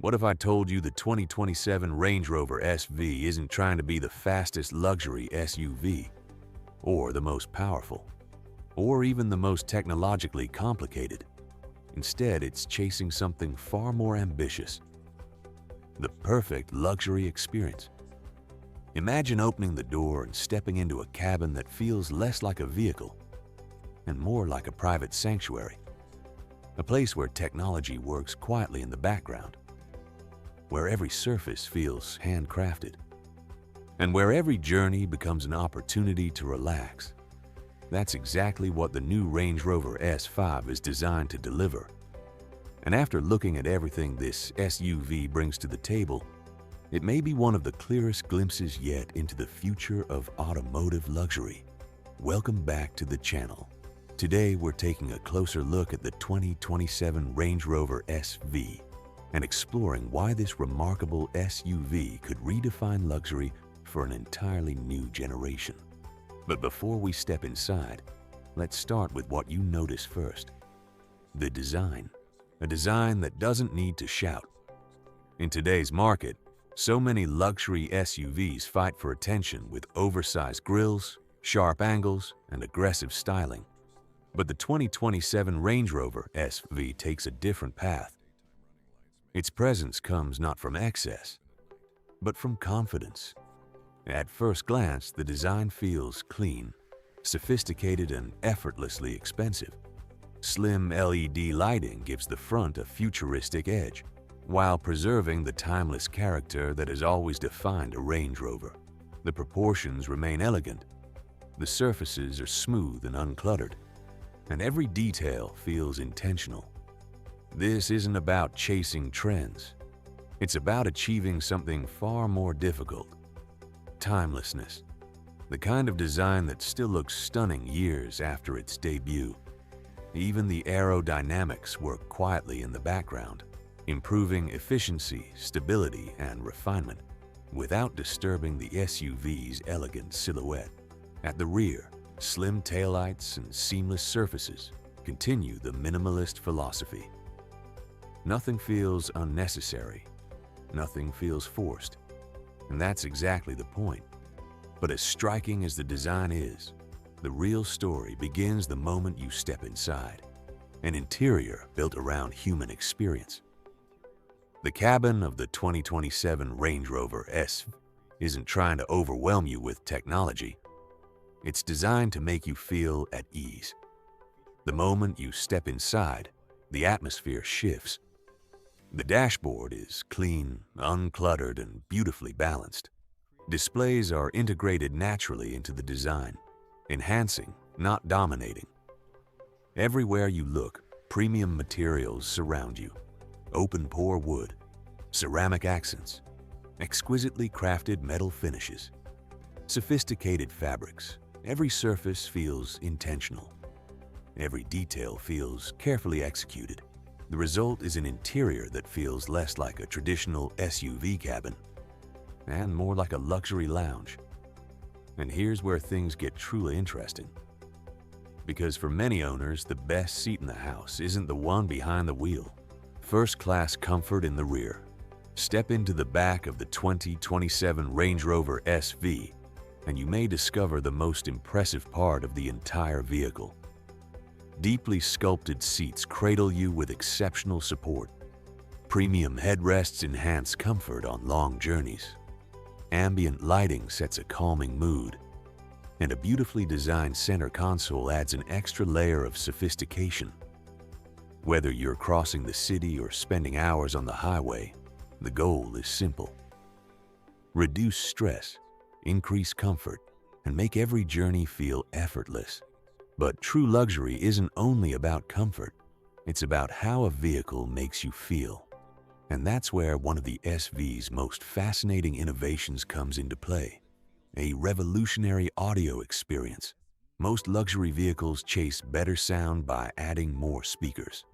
What if I told you the 2027 Range Rover SV isn't trying to be the fastest luxury SUV, or the most powerful, or even the most technologically complicated? Instead, it's chasing something far more ambitious: the perfect luxury experience. Imagine opening the door and stepping into a cabin that feels less like a vehicle and more like a private sanctuary. A place where technology works quietly in the background, where every surface feels handcrafted, and where every journey becomes an opportunity to relax. That's exactly what the new Range Rover S5 is designed to deliver. And after looking at everything this SUV brings to the table, it may be one of the clearest glimpses yet into the future of automotive luxury. Welcome back to the channel. Today we're taking a closer look at the 2027 Range Rover SV and exploring why this remarkable SUV could redefine luxury for an entirely new generation. But before we step inside, let's start with what you notice first: the design. A design that doesn't need to shout. In today's market, so many luxury SUVs fight for attention with oversized grilles, sharp angles, and aggressive styling. But the 2027 Range Rover SV takes a different path. Its presence comes not from excess, but from confidence. At first glance, the design feels clean, sophisticated, and effortlessly expensive. Slim LED lighting gives the front a futuristic edge, while preserving the timeless character that has always defined a Range Rover. The proportions remain elegant, the surfaces are smooth and uncluttered, and every detail feels intentional. This isn't about chasing trends. It's about achieving something far more difficult: timelessness. The kind of design that still looks stunning years after its debut. Even the aerodynamics work quietly in the background, improving efficiency, stability, and refinement without disturbing the SUV's elegant silhouette. At the rear, slim taillights and seamless surfaces continue the minimalist philosophy. Nothing feels unnecessary, nothing feels forced, and that's exactly the point. But as striking as the design is, the real story begins the moment you step inside, an interior built around human experience. The cabin of the 2027 Range Rover SV isn't trying to overwhelm you with technology. It's designed to make you feel at ease. The moment you step inside, the atmosphere shifts. The dashboard is clean, uncluttered, and beautifully balanced. Displays are integrated naturally into the design, enhancing, not dominating. Everywhere you look, premium materials surround you: open-pore wood, ceramic accents, exquisitely crafted metal finishes, sophisticated fabrics. Every surface feels intentional. Every detail feels carefully executed. The result is an interior that feels less like a traditional SUV cabin and more like a luxury lounge. And here's where things get truly interesting. Because for many owners, the best seat in the house isn't the one behind the wheel. First-class comfort in the rear. Step into the back of the 2027 Range Rover SV, and you may discover the most impressive part of the entire vehicle. Deeply sculpted seats cradle you with exceptional support. Premium headrests enhance comfort on long journeys. Ambient lighting sets a calming mood, and a beautifully designed center console adds an extra layer of sophistication. Whether you're crossing the city or spending hours on the highway, the goal is simple: reduce stress, increase comfort, and make every journey feel effortless. But true luxury isn't only about comfort, it's about how a vehicle makes you feel. And that's where one of the SV's most fascinating innovations comes into play: a revolutionary audio experience. Most luxury vehicles chase better sound by adding more speakers.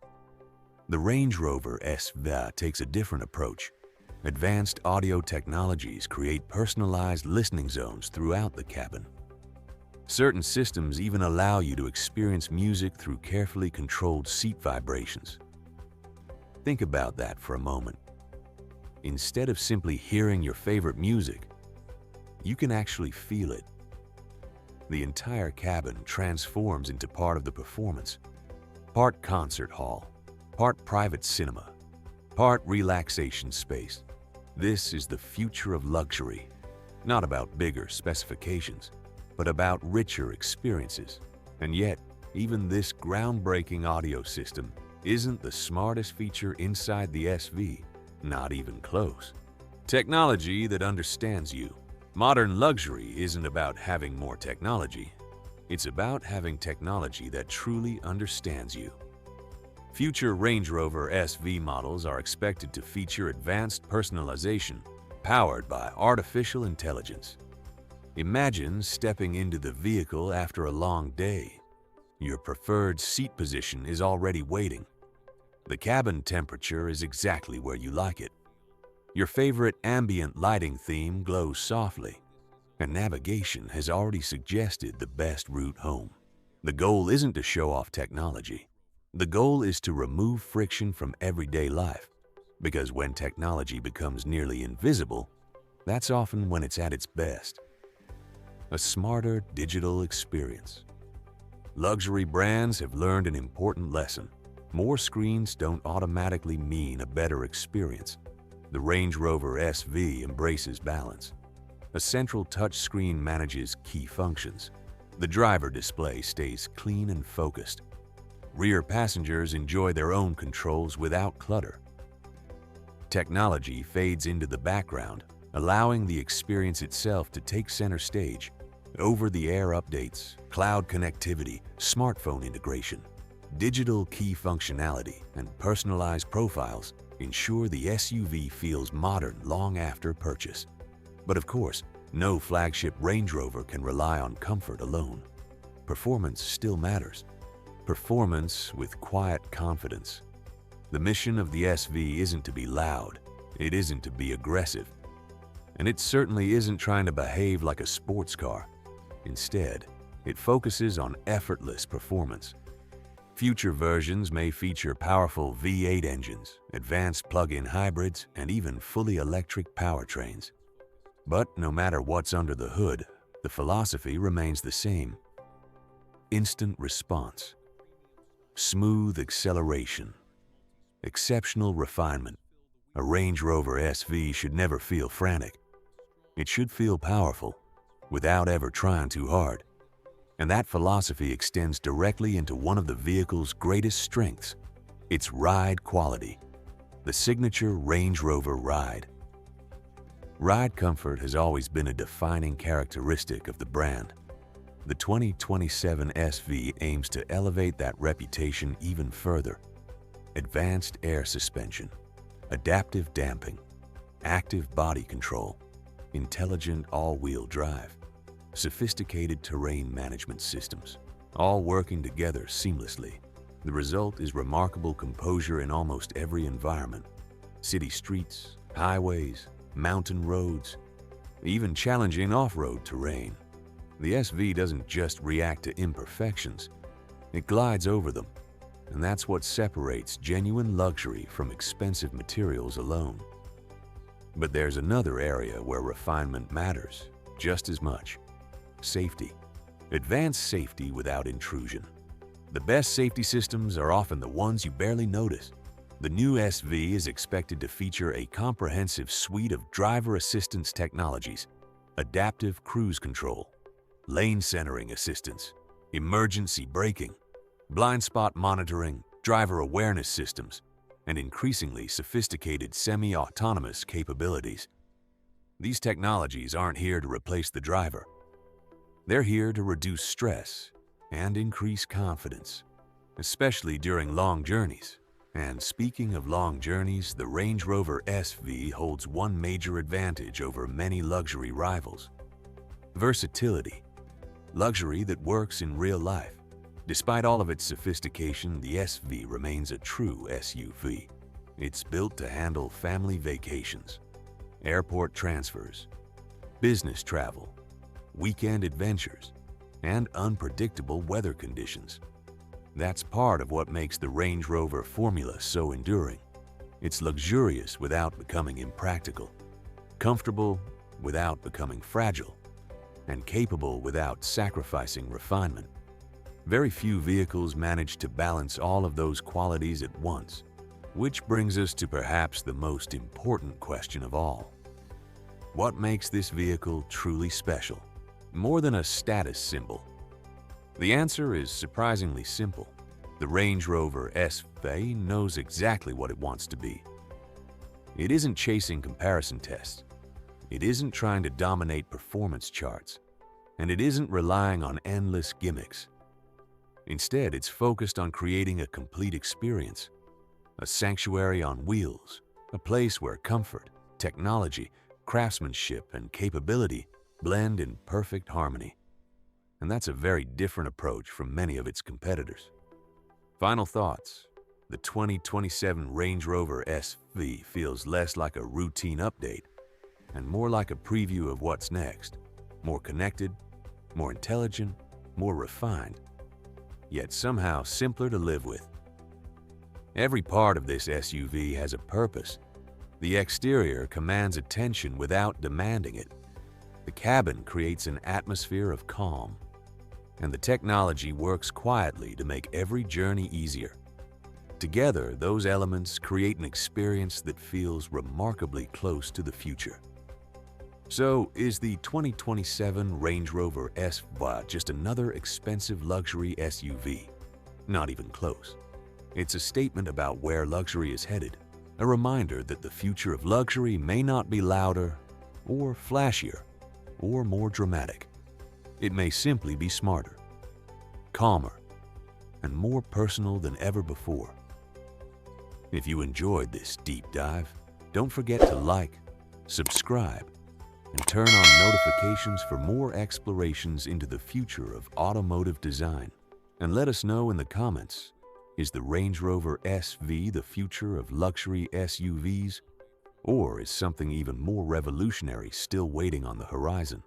The Range Rover SV takes a different approach. Advanced audio technologies create personalized listening zones throughout the cabin. Certain systems even allow you to experience music through carefully controlled seat vibrations. Think about that for a moment. Instead of simply hearing your favorite music, you can actually feel it. The entire cabin transforms into part of the performance. Part concert hall, part private cinema, part relaxation space. This is the future of luxury, not about bigger specifications, but about richer experiences. And yet, even this groundbreaking audio system isn't the smartest feature inside the SV, not even close. Technology that understands you. Modern luxury isn't about having more technology. It's about having technology that truly understands you. Future Range Rover SV models are expected to feature advanced personalization powered by artificial intelligence. Imagine stepping into the vehicle after a long day. Your preferred seat position is already waiting. The cabin temperature is exactly where you like it. Your favorite ambient lighting theme glows softly, and navigation has already suggested the best route home. The goal isn't to show off technology. The goal is to remove friction from everyday life, because when technology becomes nearly invisible, that's often when it's at its best. A smarter digital experience. Luxury brands have learned an important lesson. More screens don't automatically mean a better experience. The Range Rover SV embraces balance. A central touchscreen manages key functions. The driver display stays clean and focused. Rear passengers enjoy their own controls without clutter. Technology fades into the background, allowing the experience itself to take center stage. Over-the-air updates, cloud connectivity, smartphone integration, digital key functionality, and personalized profiles ensure the SUV feels modern long after purchase. But of course, no flagship Range Rover can rely on comfort alone. Performance still matters. Performance with quiet confidence. The mission of the SV isn't to be loud, it isn't to be aggressive, and it certainly isn't trying to behave like a sports car. Instead, it focuses on effortless performance. Future versions may feature powerful V8 engines, advanced plug-in hybrids, and even fully electric powertrains. But no matter what's under the hood, the philosophy remains the same. Instant response, smooth acceleration, exceptional refinement. A Range Rover SV should never feel frantic. It should feel powerful, without ever trying too hard. And that philosophy extends directly into one of the vehicle's greatest strengths, its ride quality, the signature Range Rover Ride. Ride comfort has always been a defining characteristic of the brand. The 2027 SV aims to elevate that reputation even further. Advanced air suspension, adaptive damping, active body control, intelligent all-wheel drive, sophisticated terrain management systems, all working together seamlessly. The result is remarkable composure in almost every environment. City streets, highways, mountain roads, even challenging off-road terrain. The SV doesn't just react to imperfections, it glides over them. And that's what separates genuine luxury from expensive materials alone. But there's another area where refinement matters just as much. Safety. Advanced safety without intrusion. The best safety systems are often the ones you barely notice. The new SV is expected to feature a comprehensive suite of driver assistance technologies, adaptive cruise control, lane centering assistance, emergency braking, blind spot monitoring, driver awareness systems, and increasingly sophisticated semi-autonomous capabilities. These technologies aren't here to replace the driver. They're here to reduce stress and increase confidence, especially during long journeys. And speaking of long journeys, the Range Rover SV holds one major advantage over many luxury rivals: versatility. Luxury that works in real life. Despite all of its sophistication, the SV remains a true SUV. It's built to handle family vacations, airport transfers, business travel, weekend adventures, and unpredictable weather conditions. That's part of what makes the Range Rover formula so enduring. It's luxurious without becoming impractical, comfortable without becoming fragile, and capable without sacrificing refinement. Very few vehicles manage to balance all of those qualities at once, which brings us to perhaps the most important question of all. What makes this vehicle truly special, more than a status symbol? The answer is surprisingly simple. The Range Rover SV knows exactly what it wants to be. It isn't chasing comparison tests. It isn't trying to dominate performance charts. And it isn't relying on endless gimmicks. Instead, it's focused on creating a complete experience, a sanctuary on wheels, a place where comfort, technology, craftsmanship, and capability blend in perfect harmony. And that's a very different approach from many of its competitors. Final thoughts. The 2027 Range Rover SV feels less like a routine update and more like a preview of what's next. More connected, more intelligent, more refined, yet somehow simpler to live with. Every part of this SUV has a purpose. The exterior commands attention without demanding it. The cabin creates an atmosphere of calm. And the technology works quietly to make every journey easier. Together, those elements create an experience that feels remarkably close to the future. So, is the 2027 Range Rover SV just another expensive luxury SUV? Not even close. It's a statement about where luxury is headed, a reminder that the future of luxury may not be louder, or flashier, or more dramatic. It may simply be smarter, calmer, and more personal than ever before. If you enjoyed this deep dive, don't forget to like, subscribe, and turn on notifications for more explorations into the future of automotive design. And let us know in the comments, is the Range Rover SV the future of luxury SUVs, or is something even more revolutionary still waiting on the horizon?